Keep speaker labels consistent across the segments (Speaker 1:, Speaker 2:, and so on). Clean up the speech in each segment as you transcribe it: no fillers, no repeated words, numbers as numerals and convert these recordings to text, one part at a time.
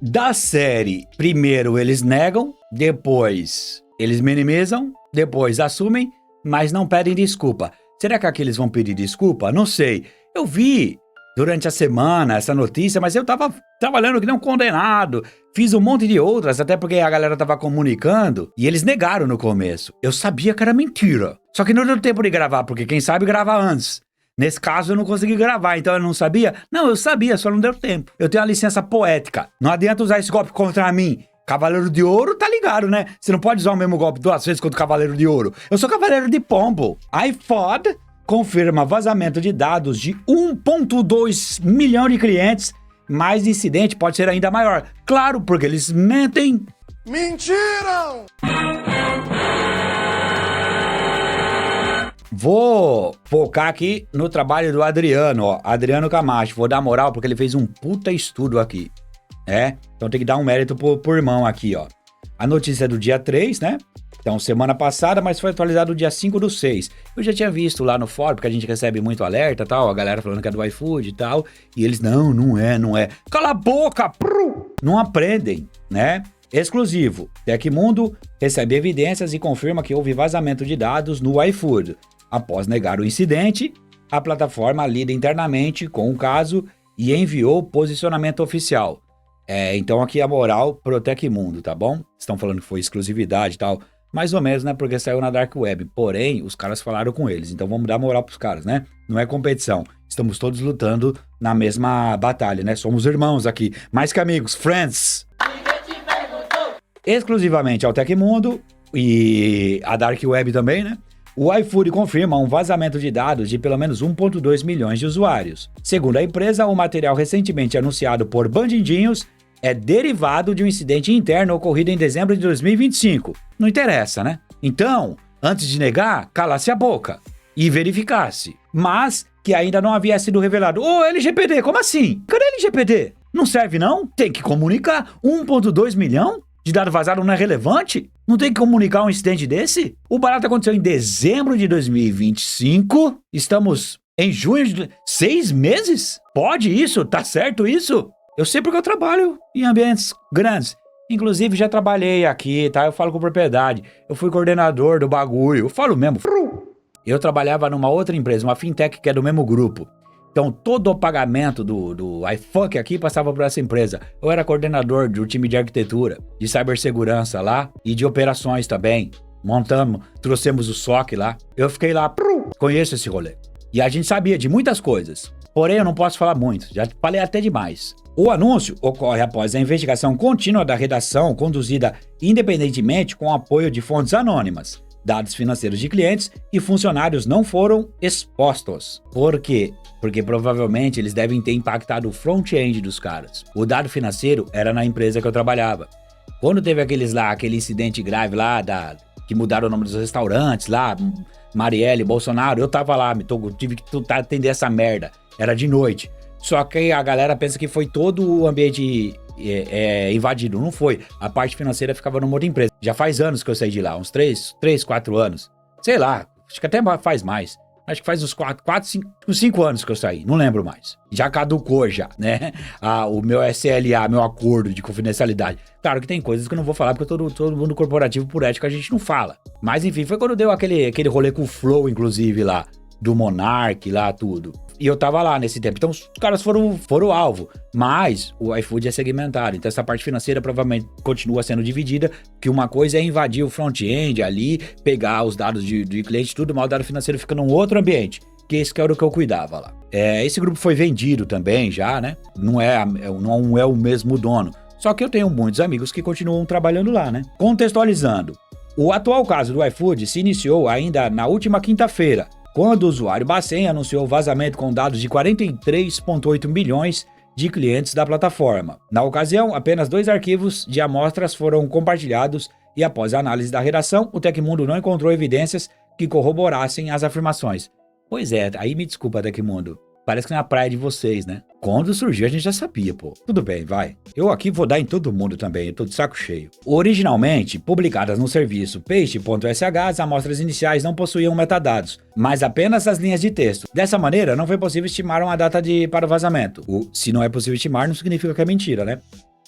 Speaker 1: da série, primeiro eles negam, depois eles minimizam, depois assumem, mas não pedem desculpa. Será que aqui eles vão pedir desculpa? Não sei. Eu vi durante a semana essa notícia, mas eu tava trabalhando que nem um condenado. Fiz um monte de outras, até porque a galera tava comunicando, e eles negaram no começo. Eu sabia que era mentira. Só que não deu tempo de gravar, porque quem sabe grava antes. Nesse caso eu não consegui gravar, então eu não sabia? Não, eu sabia, só não deu tempo. Eu tenho uma licença poética. Não adianta usar esse golpe contra mim. Cavaleiro de Ouro, tá ligado, né? Você não pode usar o mesmo golpe 2 vezes contra o Cavaleiro de Ouro. Eu sou Cavaleiro de Pombo. iFod confirma vazamento de dados de 1,2 milhão de clientes. Mas o incidente pode ser ainda maior. Claro, porque eles mentem.
Speaker 2: Mentiram!
Speaker 1: Vou focar aqui no trabalho do Adriano, ó. Adriano Camacho. Vou dar moral porque ele fez um puta estudo aqui. Então tem que dar um mérito pro irmão aqui, ó. A notícia é do dia 3, né? Então, semana passada, mas foi atualizado dia 5/6. Eu já tinha visto lá no fórum, porque a gente recebe muito alerta e tal, a galera falando que é do iFood e tal, e eles, não é. Cala a boca! Não aprendem, né? Exclusivo. Tecmundo recebe evidências e confirma que houve vazamento de dados no iFood. Após negar o incidente, a plataforma lida internamente com o caso e enviou posicionamento oficial. Então aqui a moral pro Tecmundo, tá bom? Estão falando que foi exclusividade e tal. Mais ou menos, né? Porque saiu na Dark Web. Porém, os caras falaram com eles. Então vamos dar moral pros caras, né? Não é competição. Estamos todos lutando na mesma batalha, né? Somos irmãos aqui. Mais que amigos. Friends. Exclusivamente ao Tecmundo e a Dark Web também, né? O iFood confirma um vazamento de dados de pelo menos 1,2 milhões de usuários. Segundo a empresa, o material recentemente anunciado por Bandidinhos é derivado de um incidente interno ocorrido em dezembro de 2025. Não interessa, né? Então, antes de negar, calasse a boca e verificasse. Mas que ainda não havia sido revelado. Ô, LGPD, como assim? Cadê LGPD? Não serve não? Tem que comunicar. 1,2 milhão de dado vazado não é relevante? Não tem que comunicar um incidente desse? O barato aconteceu em dezembro de 2025. Estamos em junho de... 6 meses? Pode isso? Tá certo isso? Eu sei porque eu trabalho em ambientes grandes. Inclusive, já trabalhei aqui, tá? Eu falo com propriedade. Eu fui coordenador do bagulho. Eu falo mesmo. Eu trabalhava numa outra empresa, uma fintech que é do mesmo grupo. Então, todo o pagamento do iFuck aqui passava por essa empresa. Eu era coordenador do time de arquitetura, de cibersegurança lá e de operações também. Montamos, trouxemos o SOC lá. Eu fiquei lá, conheço esse rolê. E a gente sabia de muitas coisas. Porém, eu não posso falar muito, já falei até demais. O anúncio ocorre após a investigação contínua da redação conduzida independentemente com o apoio de fontes anônimas. Dados financeiros de clientes e funcionários não foram expostos. Por quê? Porque provavelmente eles devem ter impactado o front-end dos caras. O dado financeiro era na empresa que eu trabalhava. Quando teve aquele incidente grave lá, que mudaram o nome dos restaurantes lá, Marielle, Bolsonaro, eu tava lá, tive que atender essa merda. Era de noite. Só que a galera pensa que foi todo o ambiente invadido. Não foi. A parte financeira ficava numa outra empresa. Já faz anos que eu saí de lá, uns 3, 4 anos. Sei lá, acho que até faz mais. Acho que faz uns 5 anos que eu saí, não lembro mais. Já caducou já, né? O meu SLA, meu acordo de confidencialidade. Claro que tem coisas que eu não vou falar, porque todo mundo corporativo, por ética, a gente não fala. Mas enfim, foi quando deu aquele rolê com o Flow, inclusive, lá. Do Monark, lá, tudo. E eu tava lá nesse tempo. Então os caras foram alvo. Mas o iFood é segmentado. Então essa parte financeira provavelmente continua sendo dividida. Que uma coisa é invadir o front-end ali, pegar os dados de cliente, tudo, mas o dado financeiro fica num outro ambiente. Que esse que era o que eu cuidava lá. Esse grupo foi vendido também já, né? Não é o mesmo dono. Só que eu tenho muitos amigos que continuam trabalhando lá, né? Contextualizando. O atual caso do iFood se iniciou ainda na última quinta-feira, quando o usuário Bacen anunciou o vazamento com dados de 43,8 milhões de clientes da plataforma. Na ocasião, apenas 2 arquivos de amostras foram compartilhados e após a análise da redação, o Tecmundo não encontrou evidências que corroborassem as afirmações. Pois é, aí me desculpa, Tecmundo. Parece que não é a praia de vocês, né? Quando surgiu a gente já sabia, pô. Tudo bem, vai. Eu aqui vou dar em todo mundo também, eu tô de saco cheio. Originalmente, publicadas no serviço peixe.sh, as amostras iniciais não possuíam metadados, mas apenas as linhas de texto. Dessa maneira, não foi possível estimar uma data para o vazamento. Se não é possível estimar, não significa que é mentira, né?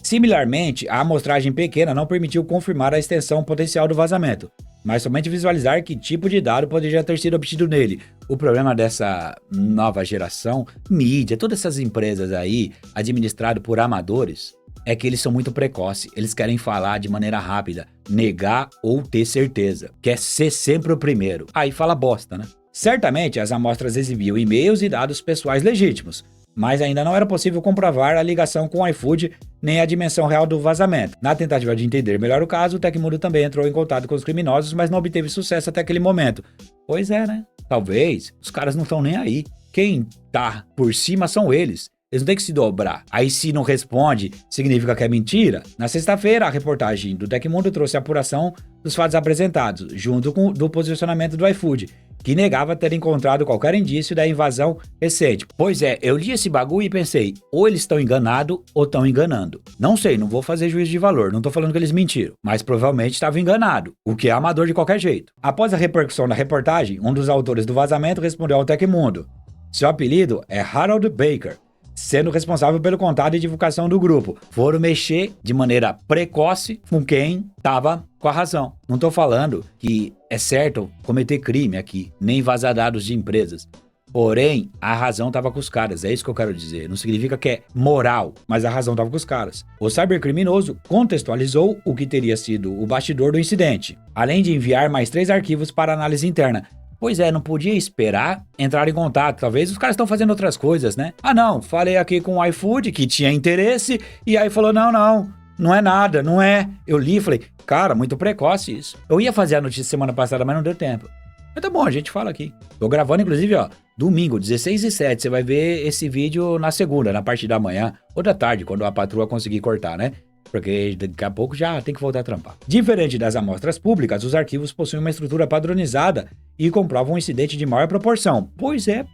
Speaker 1: Similarmente, a amostragem pequena não permitiu confirmar a extensão potencial do vazamento, mas somente visualizar que tipo de dado poderia ter sido obtido nele. O problema dessa nova geração, mídia, todas essas empresas aí, administrado por amadores, é que eles são muito precoces, eles querem falar de maneira rápida, negar ou ter certeza, quer ser sempre o primeiro. Aí fala bosta, né? Certamente as amostras exibiam e-mails e dados pessoais legítimos, mas ainda não era possível comprovar a ligação com o iFood nem a dimensão real do vazamento. Na tentativa de entender melhor o caso, o Tecmundo também entrou em contato com os criminosos, mas não obteve sucesso até aquele momento. Pois é, né? Talvez os caras não estão nem aí. Quem tá por cima são eles. Eles não têm que se dobrar. Aí se não responde, significa que é mentira? Na sexta-feira, a reportagem do Tecmundo trouxe a apuração dos fatos apresentados, junto com do posicionamento do iFood, que negava ter encontrado qualquer indício da invasão recente. Pois é, eu li esse bagulho e pensei, ou eles estão enganados ou estão enganando. Não sei, não vou fazer juízo de valor, não tô falando que eles mentiram, mas provavelmente estava enganado, o que é amador de qualquer jeito. Após a repercussão da reportagem, um dos autores do vazamento respondeu ao Tecmundo. Seu apelido é Harold Baker, sendo responsável pelo contato e divulgação do grupo. Foram mexer de maneira precoce com quem estava com a razão. Não estou falando que é certo cometer crime aqui, nem vazar dados de empresas. Porém, a razão estava com os caras, é isso que eu quero dizer. Não significa que é moral, mas a razão estava com os caras. O cybercriminoso contextualizou o que teria sido o bastidor do incidente, além de enviar mais 3 arquivos para análise interna. Pois é, não podia esperar entrar em contato. Talvez os caras estão fazendo outras coisas, né? Ah, não, falei aqui com o iFood, que tinha interesse, e aí falou, não é nada, não é. Eu li e falei, cara, muito precoce isso. Eu ia fazer a notícia semana passada, mas não deu tempo. Mas tá bom, a gente fala aqui. Tô gravando, inclusive, ó, domingo, 16h07, você vai ver esse vídeo na segunda, na parte da manhã, ou da tarde, quando a patroa conseguir cortar, né? Porque daqui a pouco já tem que voltar a trampar. Diferente das amostras públicas, os arquivos possuem uma estrutura padronizada e comprovam um incidente de maior proporção. Pois é,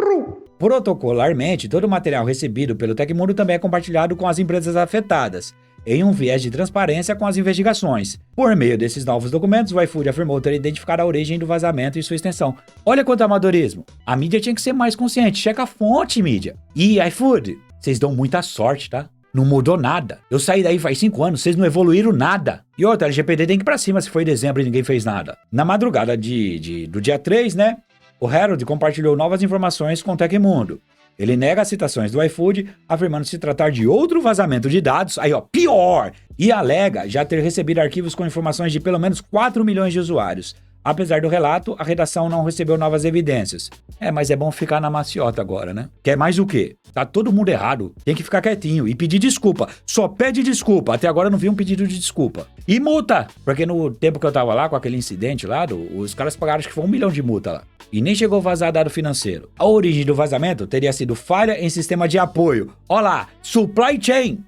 Speaker 1: protocolarmente, todo o material recebido pelo Tecmundo também é compartilhado com as empresas afetadas, em um viés de transparência com as investigações. Por meio desses novos documentos, o iFood afirmou ter identificado a origem do vazamento e sua extensão. Olha quanto amadorismo. A mídia tinha que ser mais consciente. Checa a fonte, mídia. E iFood, vocês dão muita sorte, tá? Não mudou nada. Eu saí daí faz 5 anos, vocês não evoluíram nada. E outra, a LGPD tem que ir pra cima se foi em dezembro e ninguém fez nada. Na madrugada do dia 3, né? O Harold compartilhou novas informações com o Tecmundo. Ele nega as citações do iFood, afirmando se tratar de outro vazamento de dados, aí ó, pior! E alega já ter recebido arquivos com informações de pelo menos 4 milhões de usuários. Apesar do relato, a redação não recebeu novas evidências. Mas é bom ficar na maciota agora, né? Quer mais o quê? Tá todo mundo errado. Tem que ficar quietinho e pedir desculpa. Só pede desculpa. Até agora não vi um pedido de desculpa. E multa! Porque no tempo que eu tava lá, com aquele incidente lá, os caras pagaram acho que foi 1 milhão de multa lá. E nem chegou a vazar dado financeiro. A origem do vazamento teria sido falha em sistema de apoio. Olha lá, supply chain!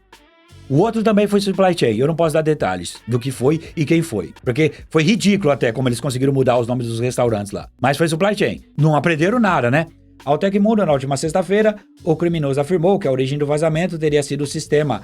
Speaker 1: O outro também foi supply chain, eu não posso dar detalhes do que foi e quem foi, porque foi ridículo até como eles conseguiram mudar os nomes dos restaurantes lá. Mas foi supply chain, não aprenderam nada, né? Ao Tecmundo, na última sexta-feira, o criminoso afirmou que a origem do vazamento teria sido o sistema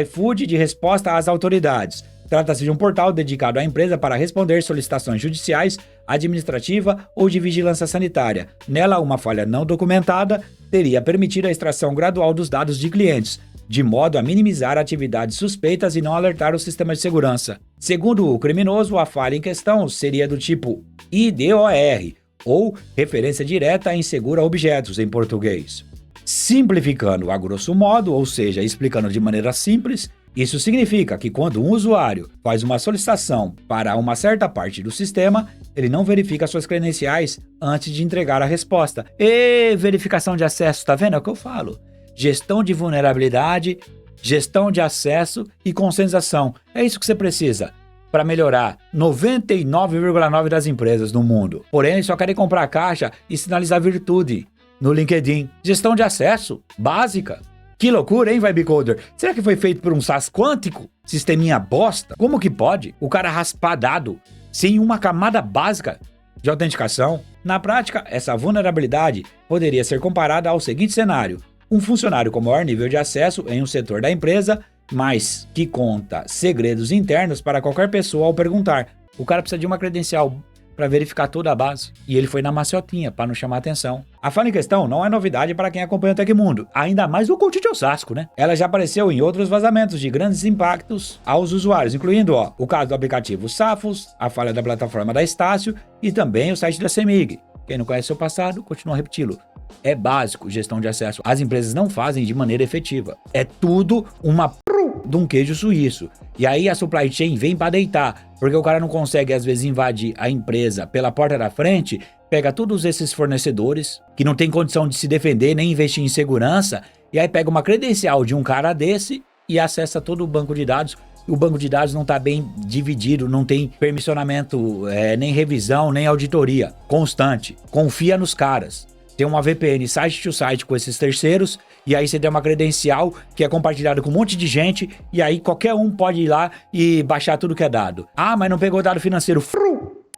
Speaker 1: iFood de resposta às autoridades. Trata-se de um portal dedicado à empresa para responder solicitações judiciais, administrativa ou de vigilância sanitária. Nela, uma falha não documentada teria permitido a extração gradual dos dados de clientes, de modo a minimizar atividades suspeitas e não alertar o sistema de segurança. Segundo o criminoso, a falha em questão seria do tipo IDOR, ou referência direta a insegura objetos em português. Simplificando a grosso modo, ou seja, explicando de maneira simples, isso significa que quando um usuário faz uma solicitação para uma certa parte do sistema, ele não verifica suas credenciais antes de entregar a resposta. Verificação de acesso, tá vendo? É o que eu falo. Gestão de vulnerabilidade, gestão de acesso e conscientização. É isso que você precisa para melhorar 99,9% das empresas no mundo. Porém, eles só querem comprar a caixa e sinalizar virtude no LinkedIn. Gestão de acesso básica. Que loucura, hein, Vibecoder? Será que foi feito por um SAS quântico? Sisteminha bosta? Como que pode? O cara raspar dado sem uma camada básica de autenticação? Na prática, essa vulnerabilidade poderia ser comparada ao seguinte cenário. Um funcionário com maior nível de acesso em um setor da empresa, mas que conta segredos internos para qualquer pessoa ao perguntar. O cara precisa de uma credencial para verificar toda a base. E ele foi na maciotinha, para não chamar atenção. A falha em questão não é novidade para quem acompanha o Tecmundo, ainda mais o coach de Osasco, né? Ela já apareceu em outros vazamentos de grandes impactos aos usuários, incluindo o caso do aplicativo Safos, a falha da plataforma da Estácio e também o site da CEMIG. Quem não conhece seu passado, continua a repeti-lo. É básico, gestão de acesso. As empresas não fazem de maneira efetiva. É tudo uma de um queijo suíço. E aí a supply chain vem para deitar, porque o cara não consegue às vezes invadir a empresa pela porta da frente, pega todos esses fornecedores que não tem condição de se defender nem investir em segurança, e aí pega uma credencial de um cara desse e acessa todo o banco de dados. O banco de dados não está bem dividido, não tem permissionamento, nem revisão, nem auditoria constante. Confia nos caras. Tem uma VPN site to site com esses terceiros, e aí você tem uma credencial que é compartilhada com um monte de gente, e aí qualquer um pode ir lá e baixar tudo que é dado. Ah, mas não pegou dado financeiro.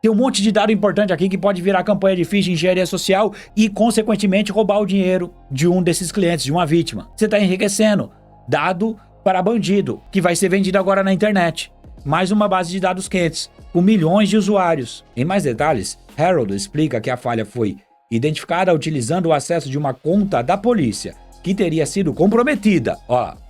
Speaker 1: Tem um monte de dado importante aqui que pode virar campanha de phishing, engenharia social e, consequentemente, roubar o dinheiro de um desses clientes, de uma vítima. Você está enriquecendo. Dado para bandido, que vai ser vendido agora na internet. Mais uma base de dados quentes, com milhões de usuários. Em mais detalhes, Harold explica que a falha foi identificada utilizando o acesso de uma conta da polícia, que teria sido comprometida.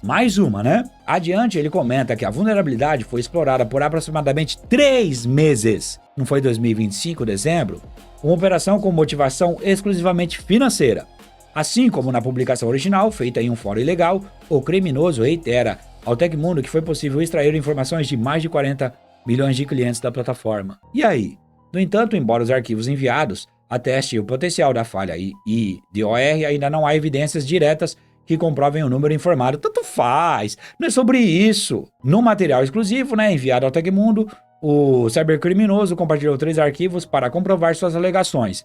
Speaker 1: Mais uma, né? Adiante, ele comenta que a vulnerabilidade foi explorada por aproximadamente 3 meses. Não foi 2025, dezembro? Uma operação com motivação exclusivamente financeira. Assim como na publicação original, feita em um fórum ilegal, o criminoso reitera ao Tecmundo que foi possível extrair informações de mais de 40 milhões de clientes da plataforma. E aí? No entanto, embora os arquivos enviados atestem o potencial da falha e DOR, ainda não há evidências diretas que comprovem o número informado. Tanto faz, não é sobre isso. No material exclusivo, enviado ao Tecmundo, o cybercriminoso compartilhou 3 arquivos para comprovar suas alegações.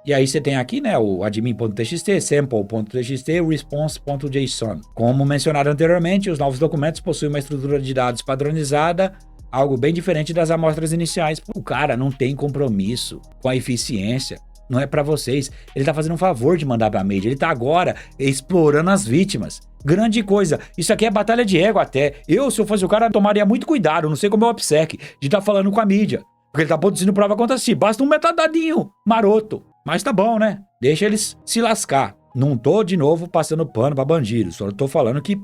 Speaker 1: E aí você tem aqui, o admin.txt, sample.txt e response.json. Como mencionado anteriormente, os novos documentos possuem uma estrutura de dados padronizada, algo bem diferente das amostras iniciais. O cara não tem compromisso com a eficiência. Não é pra vocês. Ele tá fazendo um favor de mandar pra mídia. Ele tá agora explorando as vítimas. Grande coisa. Isso aqui é batalha de ego até. Se eu fosse o cara, tomaria muito cuidado, não sei como é o OPSEC, de estar falando com a mídia. Porque ele tá produzindo prova contra si. Basta um metadadinho maroto. Mas tá bom, né? Deixa eles se lascar. Não tô, de novo, passando pano pra bandido. Só tô falando que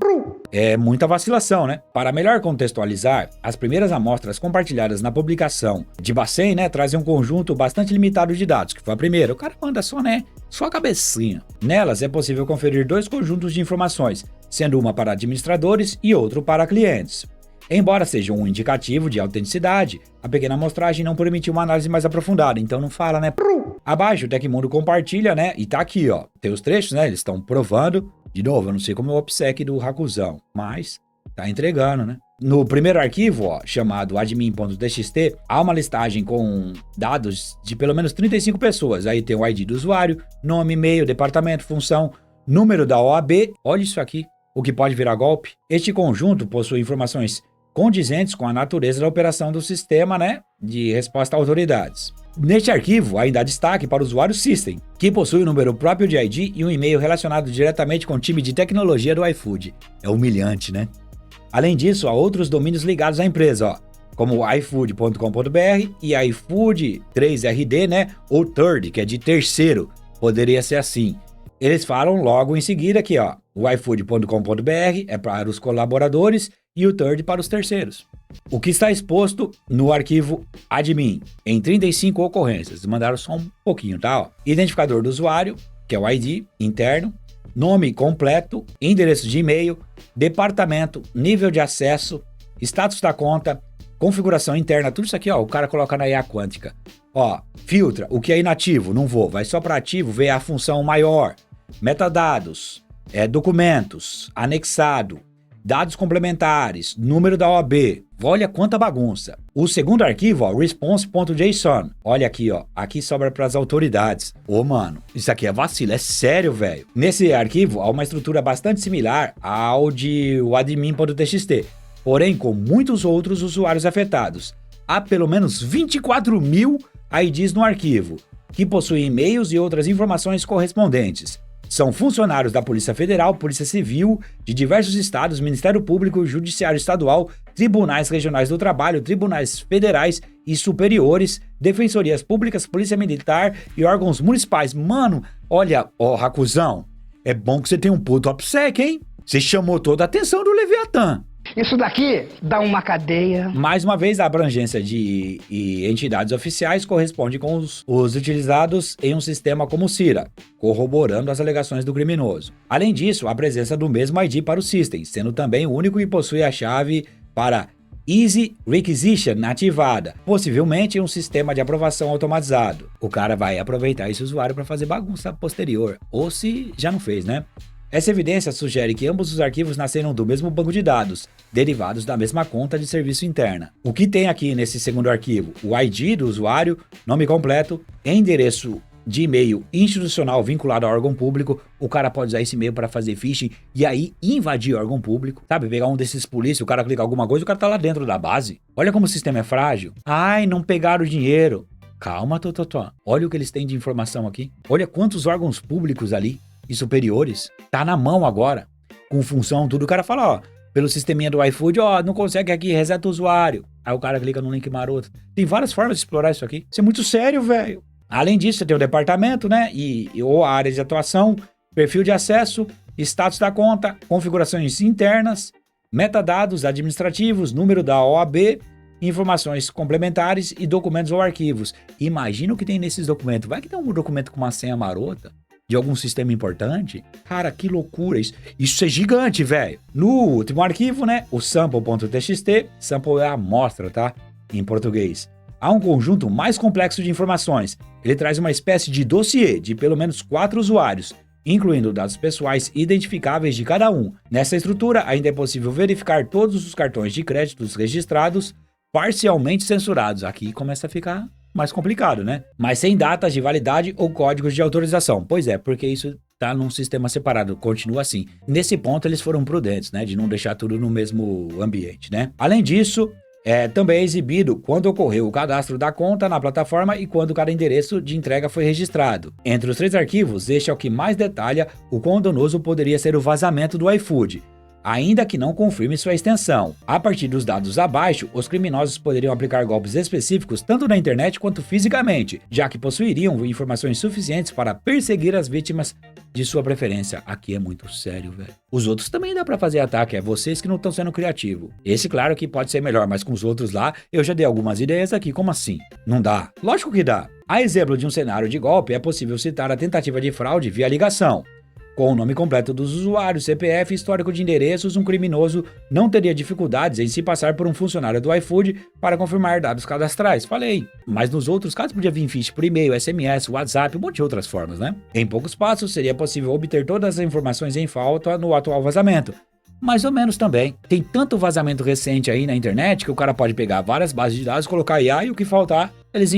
Speaker 1: é muita vacilação, né? Para melhor contextualizar, as primeiras amostras compartilhadas na publicação de Bacen, trazem um conjunto bastante limitado de dados, que foi a primeira. O cara manda só a cabecinha. Nelas é possível conferir 2 conjuntos de informações, sendo uma para administradores e outro para clientes. Embora seja um indicativo de autenticidade, a pequena amostragem não permitiu uma análise mais aprofundada, então não fala, Abaixo o Tecmundo compartilha, e tá aqui, tem os trechos, eles estão provando. De novo, eu não sei como é o OPSEC do Racuzão, mas tá entregando, No primeiro arquivo, chamado admin.txt, há uma listagem com dados de pelo menos 35 pessoas. Aí tem o ID do usuário, nome, e-mail, departamento, função, número da OAB, olha isso aqui, o que pode virar golpe. Este conjunto possui informações condizentes com a natureza da operação do sistema, de resposta a autoridades. Neste arquivo, ainda há destaque para o usuário System, que possui o número próprio de ID e um e-mail relacionado diretamente com o time de tecnologia do iFood. É humilhante, Além disso, há outros domínios ligados à empresa, como iFood.com.br e iFood 3RD, ou Third, que é de terceiro, poderia ser assim. Eles falam logo em seguida que, o iFood.com.br é para os colaboradores e o Third para os terceiros. O que está exposto no arquivo admin, em 35 ocorrências, mandaram só um pouquinho, Identificador do usuário, que é o ID interno, nome completo, endereço de e-mail, departamento, nível de acesso, status da conta, configuração interna, tudo isso aqui, o cara coloca na IA quântica. Filtra, o que é inativo, não vou, vai só para ativo, vê a função maior, metadados, documentos, anexado, dados complementares, número da OAB, olha quanta bagunça. O segundo arquivo, response.json, olha aqui, aqui sobra para as autoridades. Mano, isso aqui é vacilo, é sério, velho. Nesse arquivo, há uma estrutura bastante similar ao de admin.txt, porém com muitos outros usuários afetados. Há pelo menos 24 mil IDs no arquivo, que possuem e-mails e outras informações correspondentes. São funcionários da Polícia Federal, Polícia Civil, de diversos estados, Ministério Público, Judiciário Estadual, Tribunais Regionais do Trabalho, Tribunais Federais e Superiores, Defensorias Públicas, Polícia Militar e órgãos municipais. Mano, olha, Racuzão, é bom que você tem um puto OPSEC, hein? Você chamou toda a atenção do Leviatã.
Speaker 3: Isso daqui dá uma cadeia.
Speaker 1: Mais uma vez, a abrangência de entidades oficiais corresponde com os utilizados em um sistema como o CIRA, corroborando as alegações do criminoso. Além disso, a presença do mesmo ID para o System, sendo também o único que possui a chave para Easy Requisition ativada, possivelmente um sistema de aprovação automatizado. O cara vai aproveitar esse usuário para fazer bagunça posterior, ou se já não fez, né? Essa evidência sugere que ambos os arquivos nasceram do mesmo banco de dados, derivados da mesma conta de serviço interna. O que tem aqui nesse segundo arquivo? O ID do usuário, nome completo, endereço de e-mail institucional vinculado ao órgão público. O cara pode usar esse e-mail para fazer phishing e aí invadir o órgão público. Sabe, pegar um desses polícias, o cara clica alguma coisa, o cara tá lá dentro da base. Olha como o sistema é frágil. Ai, não pegaram o dinheiro. Calma, Totó. Olha o que eles têm de informação aqui. Olha quantos órgãos públicos ali e superiores. Tá na mão agora. Com função, tudo. O cara fala, ó, pelo sisteminha do iFood, ó, não consegue aqui, reseta o usuário. Aí o cara clica no link maroto. Tem várias formas de explorar isso aqui. Isso é muito sério, velho. Além disso, você tem o departamento, né? Ou a área de atuação, perfil de acesso, status da conta, configurações internas, metadados administrativos, número da OAB, informações complementares e documentos ou arquivos. Imagina o que tem nesses documentos. Vai que tem um documento com uma senha marota de algum sistema importante? Cara, que loucura isso. Isso é gigante, velho. No último arquivo, né? O sample.txt. Sample é a amostra, tá? Em português. Há um conjunto mais complexo de informações. Ele traz uma espécie de dossiê de pelo menos 4 usuários, incluindo dados pessoais identificáveis de cada um. Nessa estrutura, ainda é possível verificar todos os cartões de créditos registrados, parcialmente censurados. Aqui começa a ficar mais complicado, né? Mas sem datas de validade ou códigos de autorização. Pois é, porque isso tá num sistema separado, continua assim. Nesse ponto, eles foram prudentes, né? De não deixar tudo no mesmo ambiente, né? Além disso, também é exibido quando ocorreu o cadastro da conta na plataforma e quando cada endereço de entrega foi registrado. Entre os 3 arquivos, este é o que mais detalha o quão danoso poderia ser o vazamento do iFood, ainda que não confirme sua extensão. A partir dos dados abaixo, os criminosos poderiam aplicar golpes específicos tanto na internet quanto fisicamente, já que possuiriam informações suficientes para perseguir as vítimas de sua preferência. Aqui é muito sério, velho. Os outros também dá pra fazer ataque, é vocês que não estão sendo criativos. Esse, claro que pode ser melhor, mas com os outros lá, eu já dei algumas ideias aqui, como assim? Não dá? Lógico que dá. A exemplo de um cenário de golpe, é possível citar a tentativa de fraude via ligação. Com o nome completo dos usuários, CPF e histórico de endereços, um criminoso não teria dificuldades em se passar por um funcionário do iFood para confirmar dados cadastrais. Falei. Mas nos outros casos podia vir phishing por e-mail, SMS, WhatsApp, um monte de outras formas, né? Em poucos passos, seria possível obter todas as informações em falta no atual vazamento. Mais ou menos também. Tem tanto vazamento recente aí na internet que o cara pode pegar várias bases de dados, colocar IA e o que faltar, eles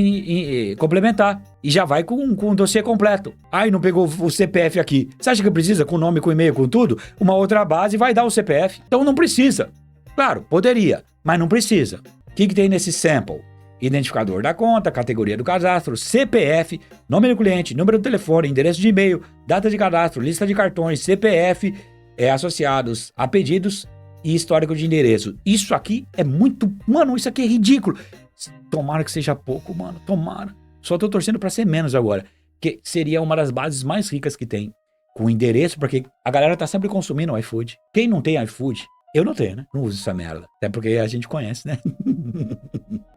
Speaker 1: complementar. E já vai com um dossiê completo. Ai, não pegou o CPF aqui. Você acha que precisa? Com nome, com e-mail, com tudo? Uma outra base vai dar o CPF. Então não precisa. Claro, poderia, mas não precisa. O que tem nesse sample? Identificador da conta, categoria do cadastro, CPF, nome do cliente, número do telefone, endereço de e-mail, data de cadastro, lista de cartões, CPF, associados a pedidos e histórico de endereço. Isso aqui é muito... Mano, isso aqui é ridículo. Tomara que seja pouco, mano. Tomara. Só tô torcendo pra ser menos agora. Que seria uma das bases mais ricas que tem. Com endereço, porque a galera tá sempre consumindo o iFood. Quem não tem iFood? Eu não tenho, né? Não uso essa merda. Até porque a gente conhece, né?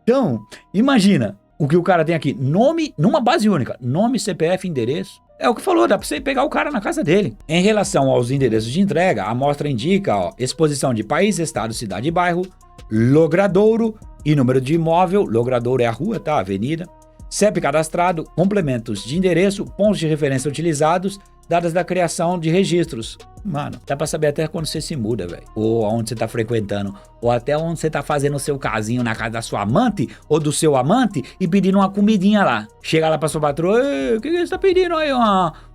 Speaker 1: Então, imagina o que o cara tem aqui. Nome, numa base única. Nome, CPF, endereço. É o que falou, dá pra você pegar o cara na casa dele. Em relação aos endereços de entrega, a amostra indica, exposição de país, estado, cidade e bairro, logradouro e número de imóvel. Logradouro é a rua, tá? Avenida. CEP cadastrado, complementos de endereço, pontos de referência utilizados, datas da criação de registros. Mano, dá pra saber até quando você se muda, velho. Ou aonde você tá frequentando. Ou até onde você tá fazendo o seu casinho na casa da sua amante ou do seu amante e pedindo uma comidinha lá. Chega lá pra sua patroa, o que você tá pedindo aí?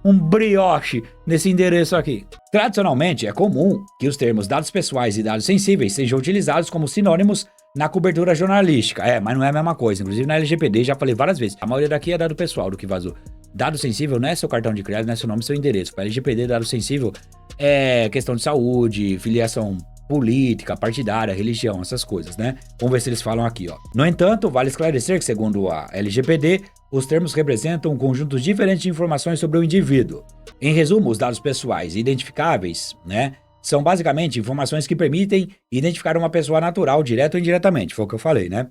Speaker 1: Um brioche nesse endereço aqui. Tradicionalmente, é comum que os termos dados pessoais e dados sensíveis sejam utilizados como sinônimos na cobertura jornalística. Mas não é a mesma coisa. Inclusive na LGPD, já falei várias vezes. A maioria daqui é dado pessoal do que vazou. Dado sensível não é seu cartão de crédito, não é seu nome e seu endereço. Para LGPD, dado sensível é questão de saúde, filiação política, partidária, religião, essas coisas, né? Vamos ver se eles falam aqui, ó. No entanto, vale esclarecer que, segundo a LGPD, os termos representam um conjunto diferente de informações sobre o indivíduo. Em resumo, os dados pessoais identificáveis, né, são basicamente informações que permitem identificar uma pessoa natural, direto ou indiretamente, foi o que eu falei, né?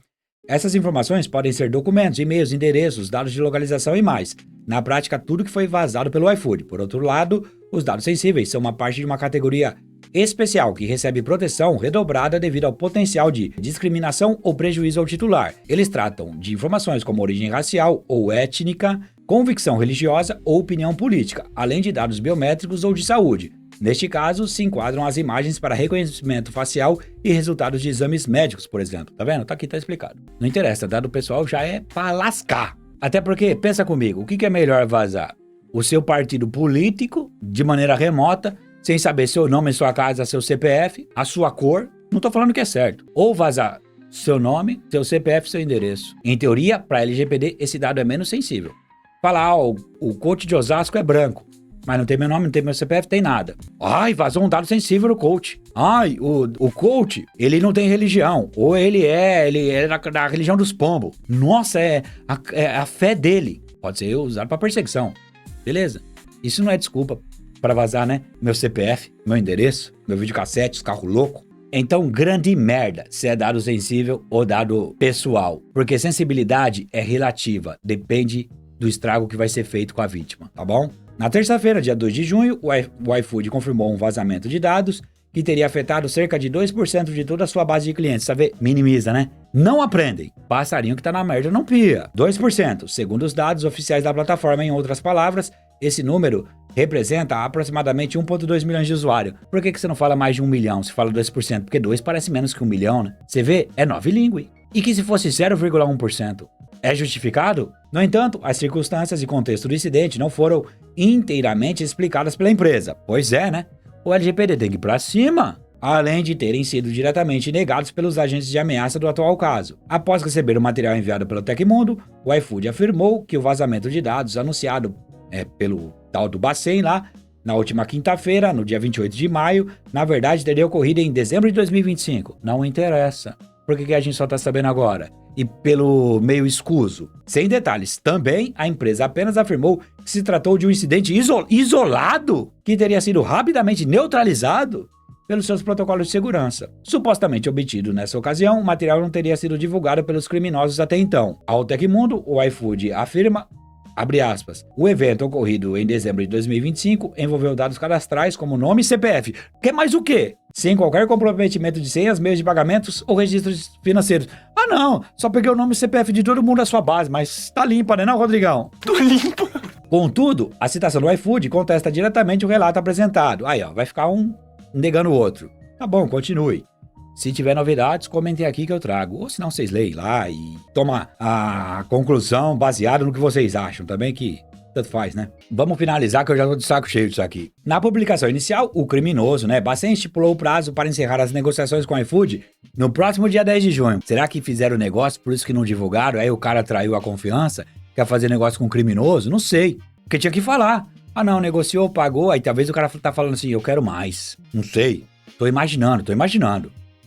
Speaker 1: Essas informações podem ser documentos, e-mails, endereços, dados de localização e mais. Na prática, tudo que foi vazado pelo iFood. Por outro lado, os dados sensíveis são uma parte de uma categoria especial que recebe proteção redobrada devido ao potencial de discriminação ou prejuízo ao titular. Eles tratam de informações como origem racial ou étnica, convicção religiosa ou opinião política, além de dados biométricos ou de saúde. Neste caso, se enquadram as imagens para reconhecimento facial e resultados de exames médicos, por exemplo. Tá vendo? Tá aqui, tá explicado. Não interessa, dado pessoal já é pra lascar. Até porque, pensa comigo, o que é melhor vazar? O seu partido político, de maneira remota, sem saber seu nome, sua casa, seu CPF, a sua cor. Não tô falando que é certo. Ou vazar seu nome, seu CPF, seu endereço. Em teoria, para LGPD, esse dado é menos sensível. Falar, o coach de Osasco é branco. Mas não tem meu nome, não tem meu CPF, tem nada. Ai, vazou um dado sensível no coach. Ai, o coach, ele não tem religião. Ou ele é da religião dos pombos. Nossa, é a fé dele. Pode ser usado para perseguição. Beleza? Isso não é desculpa para vazar, né? Meu CPF, meu endereço, meu videocassete, os carros loucos. Então, grande merda se é dado sensível ou dado pessoal. Porque sensibilidade é relativa. Depende do estrago que vai ser feito com a vítima, tá bom? Na terça-feira, dia 2 de junho, o iFood confirmou um vazamento de dados que teria afetado cerca de 2% de toda a sua base de clientes. Sabe? Minimiza, né? Não aprendem. Passarinho que tá na merda não pia. 2%, segundo os dados oficiais da plataforma. Em outras palavras, esse número representa aproximadamente 1,2 milhões de usuários. Por que você não fala mais de 1 milhão? Se fala 2%? Porque 2 parece menos que 1 milhão, né? Você vê? É novilíngue. E que se fosse 0,1%? É justificado? No entanto, as circunstâncias e contexto do incidente não foram inteiramente explicadas pela empresa. Pois é, né? O LGPD tem que ir pra cima, além de terem sido diretamente negados pelos agentes de ameaça do atual caso. Após receber o material enviado pelo Tecmundo, o iFood afirmou que o vazamento de dados anunciado pelo tal do Bacen lá, na última quinta-feira, no dia 28 de maio, na verdade teria ocorrido em dezembro de 2025. Não interessa. Por que a gente só tá sabendo agora? E pelo meio escuso. Sem detalhes, também a empresa apenas afirmou que se tratou de um incidente isolado que teria sido rapidamente neutralizado pelos seus protocolos de segurança. Supostamente obtido nessa ocasião, o material não teria sido divulgado pelos criminosos até então. Ao Tecmundo, o iFood afirma, abre aspas, o evento ocorrido em dezembro de 2025 envolveu dados cadastrais como nome e CPF. Quer mais o quê? Sem qualquer comprometimento de senhas, meios de pagamentos ou registros financeiros. Ah não, só peguei o nome e CPF de todo mundo da sua base, mas tá limpa, né não, Rodrigão?
Speaker 2: Tô limpo.
Speaker 1: Contudo, a citação do iFood contesta diretamente o relato apresentado. Aí ó, vai ficar um negando o outro. Tá bom, continue. Se tiver novidades, comentem aqui que eu trago. Ou senão vocês leem lá e toma a conclusão baseada no que vocês acham também, que tanto faz, né? Vamos finalizar que eu já tô de saco cheio disso aqui. Na publicação inicial, o criminoso, né, Bacen estipulou o prazo para encerrar as negociações com o iFood no próximo dia 10 de junho. Será que fizeram o negócio, por isso que não divulgaram? Aí o cara traiu a confiança, quer fazer negócio com o criminoso? Não sei. Porque tinha que falar. Ah não, negociou, pagou, aí talvez o cara tá falando assim, eu quero mais. Não sei. Tô imaginando.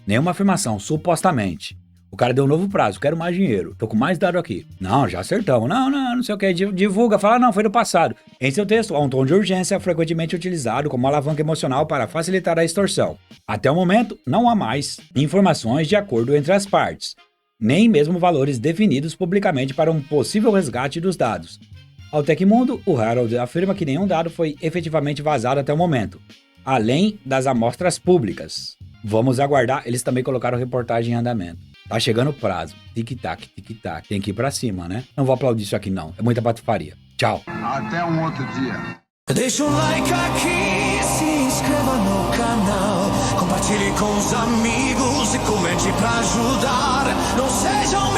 Speaker 1: Nenhuma afirmação, supostamente. O cara deu um novo prazo, quero mais dinheiro, tô com mais dado aqui. Não, já acertamos. Não sei o que, divulga, fala, não, foi no passado. Em seu texto, há um tom de urgência frequentemente utilizado como alavanca emocional para facilitar a extorsão. Até o momento, não há mais informações de acordo entre as partes, nem mesmo valores definidos publicamente para um possível resgate dos dados. Ao Tecmundo, o Harold afirma que nenhum dado foi efetivamente vazado até o momento, além das amostras públicas. Vamos aguardar, eles também colocaram reportagem em andamento. Tá chegando o prazo. Tic-tac. Tem que ir pra cima, né? Não vou aplaudir isso aqui não, é muita patifaria. Tchau.
Speaker 2: Até um outro dia.
Speaker 4: Deixa um like aqui, se inscreva no canal, compartilhe com os amigos e comente pra ajudar. Não sejam